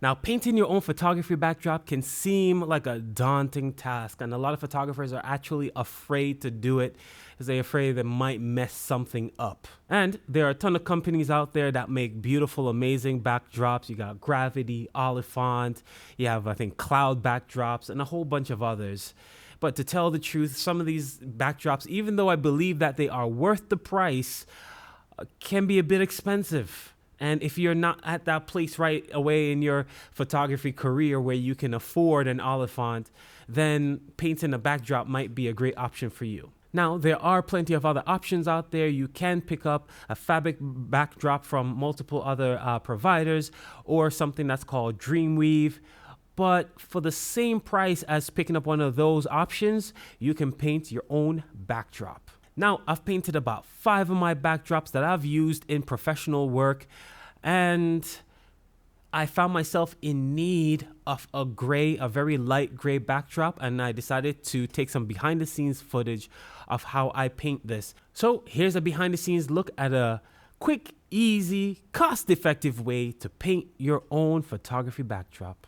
Now, painting your own photography backdrop can seem like a daunting task, and a lot of photographers are actually afraid to do it because they're afraid they might mess something up. And there are a ton of companies out there that make beautiful, amazing backdrops. You got Gravity, Oliphant, you have, I think, Cloud backdrops, and a whole bunch of others. But to tell the truth, some of these backdrops, even though I believe that they are worth the price, can be a bit expensive. And if you're not at that place right away in your photography career where you can afford an Oliphant, then painting a backdrop might be a great option for you. Now, there are plenty of other options out there. You can pick up a fabric backdrop from multiple other providers, or something that's called Dreamweave. But for the same price as picking up one of those options, you can paint your own backdrop. Now, I've painted about 5 of my backdrops that I've used in professional work, and I found myself in need of a very light gray backdrop, and I decided to take some behind the scenes footage of how I paint this. So here's a behind the scenes look at a quick, easy, cost-effective way to paint your own photography backdrop.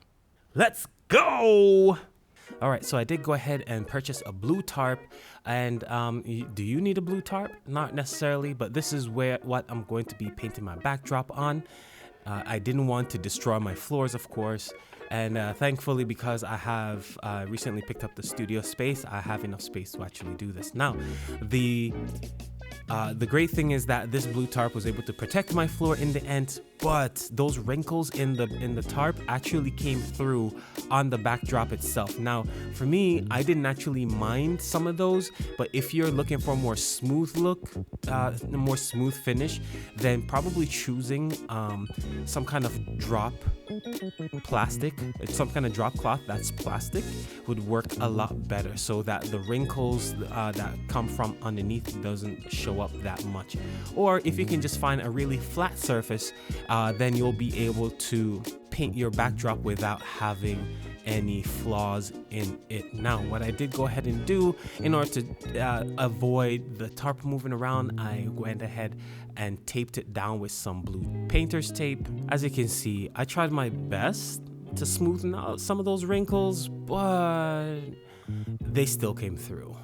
Let's go! All right, so I did go ahead and purchase a blue tarp, and do you need a blue tarp? Not necessarily, but this is what I'm going to be painting my backdrop on. I didn't want to destroy my floors, of course, and thankfully, because I have recently picked up the studio space, I have enough space to actually do this. Now, the great thing is that this blue tarp was able to protect my floor in the end, but those wrinkles in the tarp actually came through on the backdrop itself. Now, for me, I didn't actually mind some of those, but if you're looking for a more smooth look, a more smooth finish, then probably choosing some kind of drop plastic, some kind of drop cloth that's plastic would work a lot better, so that the wrinkles that come from underneath doesn't show up that much. Or if you can just find a really flat surface, then you'll be able to paint your backdrop without having any flaws in it. Now, what I did go ahead and do in order to avoid the tarp moving around, I went ahead and taped it down with some blue painter's tape. As you can see, I tried my best to smoothen out some of those wrinkles, but they still came through,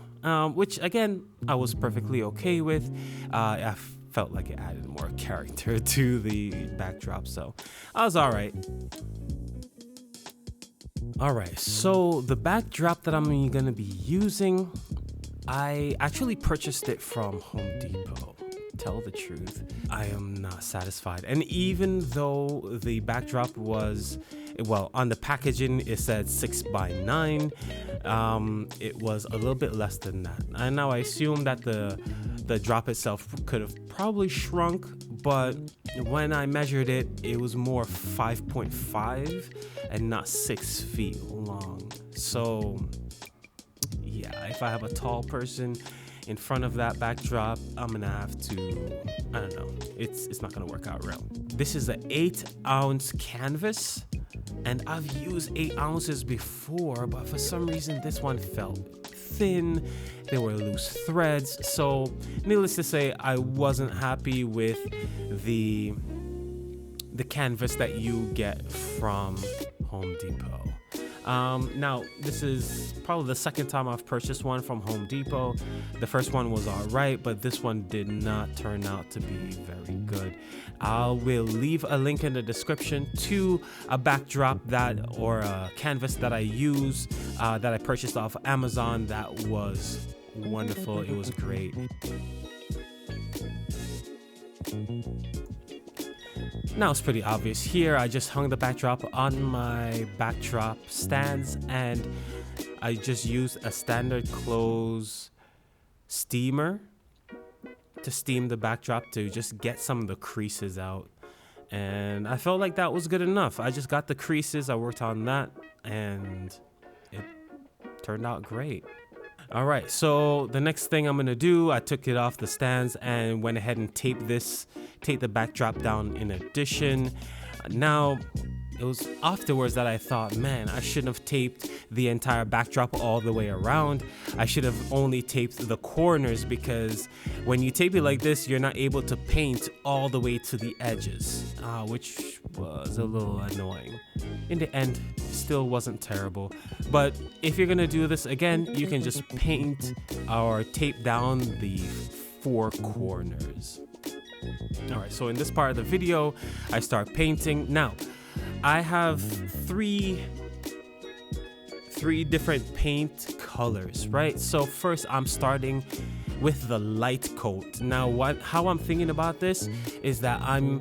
which again, I was perfectly okay with. I felt like it added more character to the backdrop, so I was all right. All right, so the backdrop that I'm gonna be using, I actually purchased it from Home Depot. Tell the truth, I am not satisfied. And even though the backdrop was, well, on the packaging it said 6x9, it was a little bit less than that. And now I assume that the drop itself could have probably shrunk, but when I measured it, it was more 5.5 and not 6 feet long. So yeah, if I have a tall person in front of that backdrop, I'm gonna have to, I don't know, it's not gonna work out real. This is an 8-ounce canvas, and I've used 8 ounces before, but for some reason this one felt thin. There were loose threads, so needless to say, I wasn't happy with the canvas that you get from Home Depot. Now, this is probably the second time I've purchased one from Home Depot. The first one was all right, but this one did not turn out to be very good. I will leave a link in the description to a backdrop or a canvas that I use, that I purchased off Amazon. That was wonderful. It was great. Now it's pretty obvious here. I just hung the backdrop on my backdrop stands, and I just used a standard close steamer to steam the backdrop to just get some of the creases out. And I felt like that was good enough. I just got the creases, I worked on that, and it turned out great. All right, so the next thing I'm gonna do, I took it off the stands and went ahead and taped the backdrop down in addition. Now, it was afterwards that I thought, man, I shouldn't have taped the entire backdrop all the way around. I should have only taped the corners, because when you tape it like this, you're not able to paint all the way to the edges. which was a little annoying. In the end, still wasn't terrible. But if you're gonna do this again, you can just paint or tape down the 4 corners. All right, so in this part of the video, I start painting. Now, I have three different paint colors, right? So first I'm starting with the light coat. Now, how I'm thinking about this is that I'm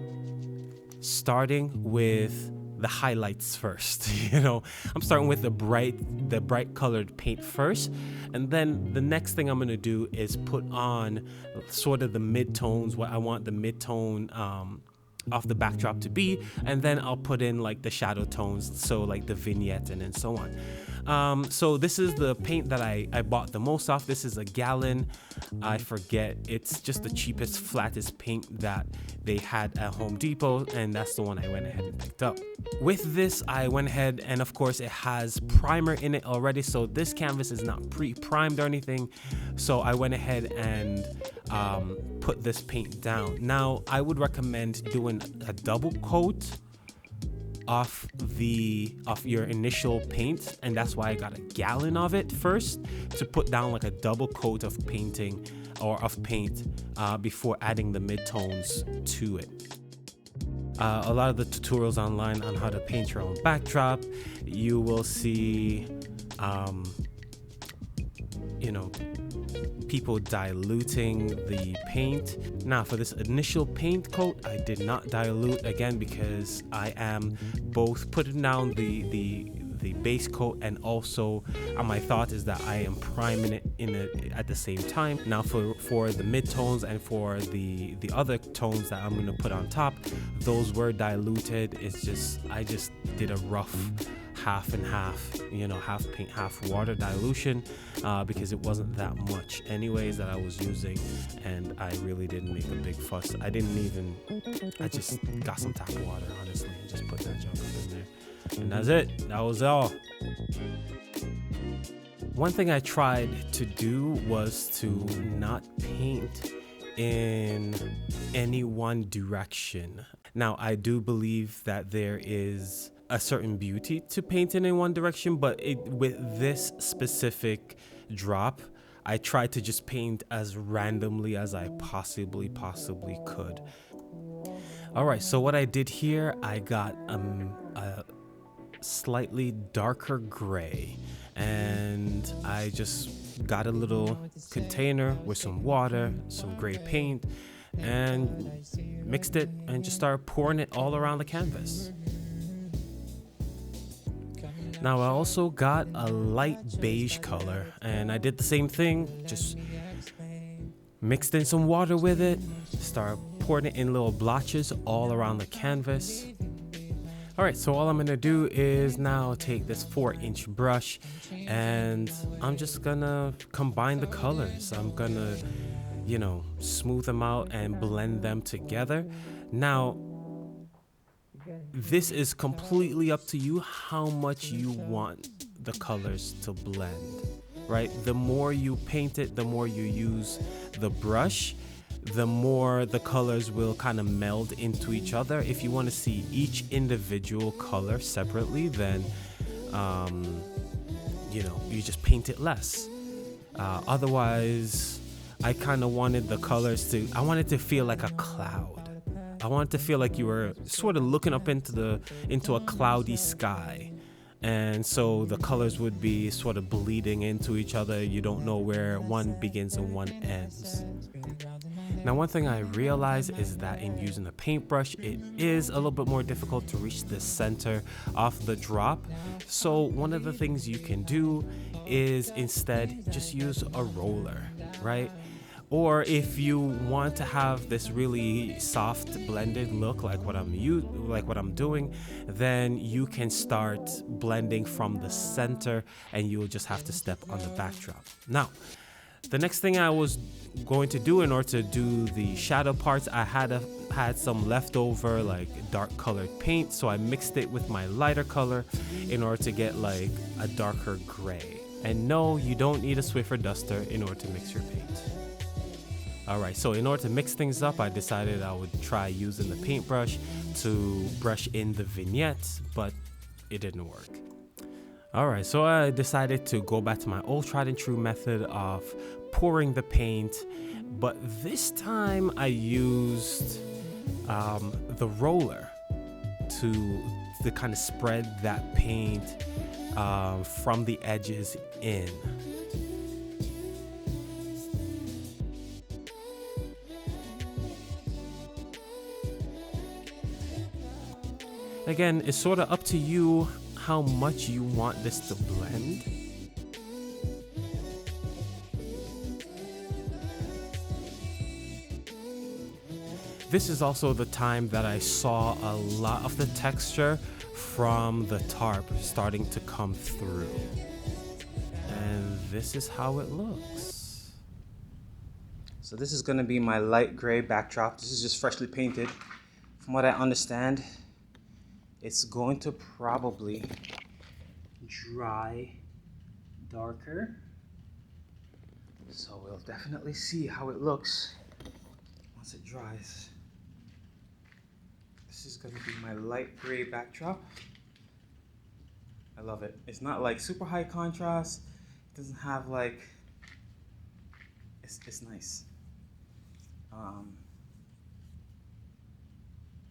starting with the highlights first. I'm starting with the bright colored paint first, and then the next thing I'm gonna do is put on sort of the mid-tones, what I want the mid-tone of the backdrop to be, and then I'll put in like the shadow tones, so like the vignette and so on. So this is the paint that I bought the most of. This is a gallon. I forget, it's just the cheapest, flattest paint that they had at Home Depot, and that's the one I went ahead and picked up. With this, I went ahead and of course it has primer in it already, so this canvas is not pre-primed or anything. So I went ahead and put this paint down. Now, I would recommend doing a double coat of your initial paint, and that's why I got a gallon of it first, to put down like a double coat of painting or of paint before adding the mid-tones to it. A lot of the tutorials online on how to paint your own backdrop, you will see people diluting the paint. Now, for this initial paint coat, I did not dilute, again because I am both putting down the base coat, and also my thought is that I am priming it at the same time. Now, for the mid-tones and for the other tones that I'm going to put on top, those were diluted. It's just, I just did a rough half and half, half paint, half water dilution, because it wasn't that much anyways that I was using, and I really didn't make a big fuss. I just got some tap water, honestly, and just put that junk up in there, and that's it. That was all. One thing I tried to do was to not paint in any one direction. Now, I do believe that there is a certain beauty to painting in one direction, but with this specific drop, I tried to just paint as randomly as I possibly could. All right, so what I did here, I got a slightly darker gray, and I just got a little container with some water, some gray paint, and mixed it and just started pouring it all around the canvas. Now, I also got a light beige color, and I did the same thing, just mixed in some water with it, started pouring it in little blotches all around the canvas. All right, so all I'm gonna do is now take this 4-inch brush, and I'm just gonna combine the colors. I'm gonna, smooth them out and blend them together. Now, this is completely up to you how much you want the colors to blend, right? The more you paint it, the more you use the brush, the more the colors will kind of meld into each other. If you want to see each individual color separately, then you just paint it less. Otherwise, I kind of wanted the colors I wanted to feel like a cloud. I wanted to feel like you were sort of looking up into a cloudy sky. And so the colors would be sort of bleeding into each other. You don't know where one begins and one ends. Now, one thing I realized is that in using a paintbrush, it is a little bit more difficult to reach the center of the drop. So one of the things you can do is instead just use a roller, right? Or if you want to have this really soft blended look like what I'm doing, then you can start blending from the center, and you will just have to step on the backdrop. Now, the next thing I was going to do in order to do the shadow parts, I had some leftover like dark colored paint, so I mixed it with my lighter color in order to get like a darker gray. And no, you don't need a Swiffer duster in order to mix your paint. All right, so in order to mix things up, I decided I would try using the paintbrush to brush in the vignettes, but it didn't work. All right, so I decided to go back to my old tried and true method of pouring the paint, but this time I used the roller to kind of spread that paint from the edges in. Again, it's sort of up to you how much you want this to blend. This is also the time that I saw a lot of the texture from the tarp starting to come through. And this is how it looks. So this is going to be my light gray backdrop. This is just freshly painted. From what I understand, it's going to probably dry darker. So we'll definitely see how it looks once it dries. This is going to be my light gray backdrop. I love it. It's not like super high contrast. It doesn't have like, it's nice.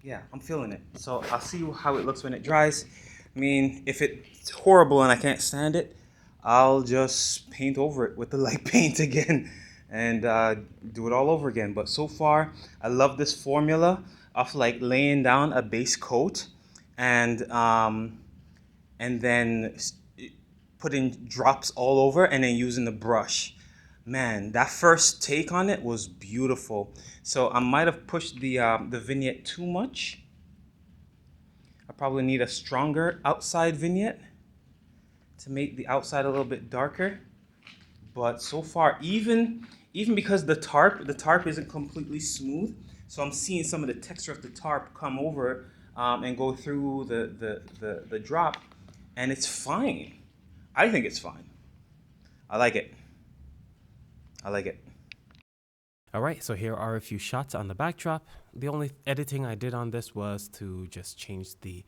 Yeah, I'm feeling it. So I'll see how it looks when it dries. I mean, if it's horrible and I can't stand it, I'll just paint over it with the light paint again and do it all over again. But so far, I love this formula of like laying down a base coat and then putting drops all over and then using the brush. Man, that first take on it was beautiful. So I might have pushed the vignette too much. I probably need a stronger outside vignette to make the outside a little bit darker. But so far, even because the tarp isn't completely smooth, so I'm seeing some of the texture of the tarp come over and go through the drop, and it's fine. I think it's fine. I like it. I like it. All right, so here are a few shots on the backdrop. The only editing I did on this was to just change the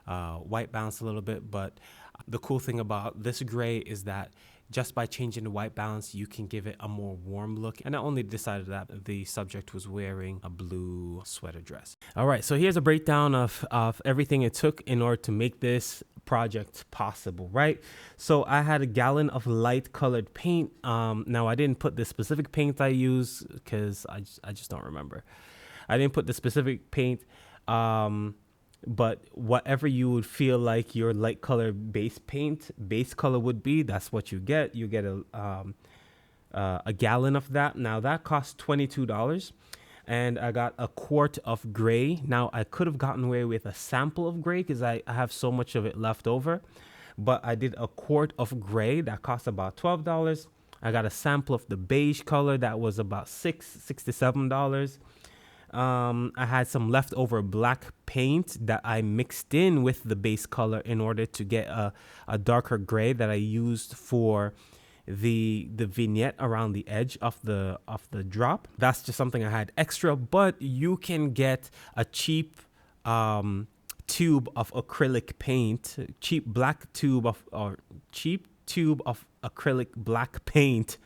white balance a little bit, but the cool thing about this gray is that just by changing the white balance, you can give it a more warm look. And I only decided that the subject was wearing a blue sweater dress. All right, so here's a breakdown of everything it took in order to make this project possible, right? So I had a gallon of light colored paint. Now I didn't put the specific paint I use because I just don't remember. I didn't put the specific paint, but whatever you would feel like your light color base color would be, that's what you get. You get a gallon of that. Now that costs $22. And I got a quart of gray. Now I could have gotten away with a sample of gray because I have so much of it left over, but I did a quart of gray that cost about $12. I got a sample of the beige color that was about $6 to $7. I had some leftover black paint that I mixed in with the base color in order to get a darker gray that I used for the vignette around the edge of the drop. That's just something I had extra, but you can get a cheap tube of acrylic paint, cheap tube of acrylic black paint.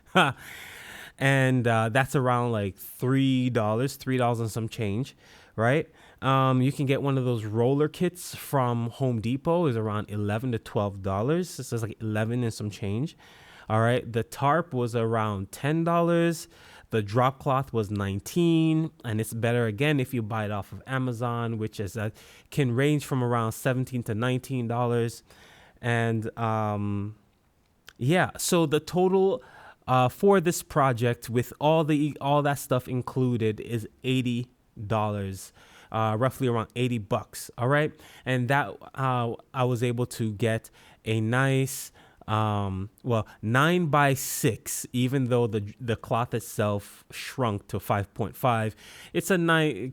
And that's around like $3 and some change, right? You can get one of those roller kits from Home Depot. Is around $11 to $12. This is like 11 and some change. All right, the tarp was around $10. The drop cloth was $19, and it's better again if you buy it off of Amazon, which is can range from around $17 to $19. And yeah, so the total for this project with all that stuff included is $80, roughly around $80. All right, and that I was able to get a nice 9x6, even though the cloth itself shrunk to 5.5. It's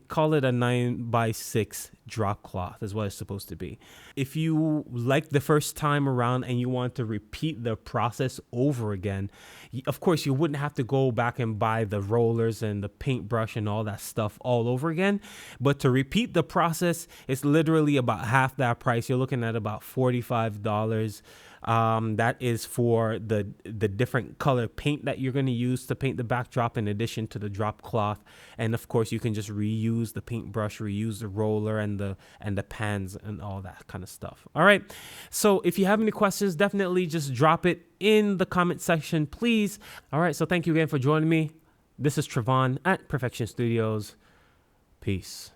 call it a 9x6 drop cloth is what it's supposed to be. If you like the first time around and you want to repeat the process over again, of course you wouldn't have to go back and buy the rollers and the paintbrush and all that stuff all over again. But to repeat the process, it's literally about half that price. You're looking at about $45. That is for the different color paint that you're going to use to paint the backdrop in addition to the drop cloth. And of course you can just reuse the paintbrush, reuse the roller and the pans and all that kind of stuff. All right. So if you have any questions, definitely just drop it in the comment section, please. All right. So thank you again for joining me. This is Trevauhn at Perfection Studios. Peace.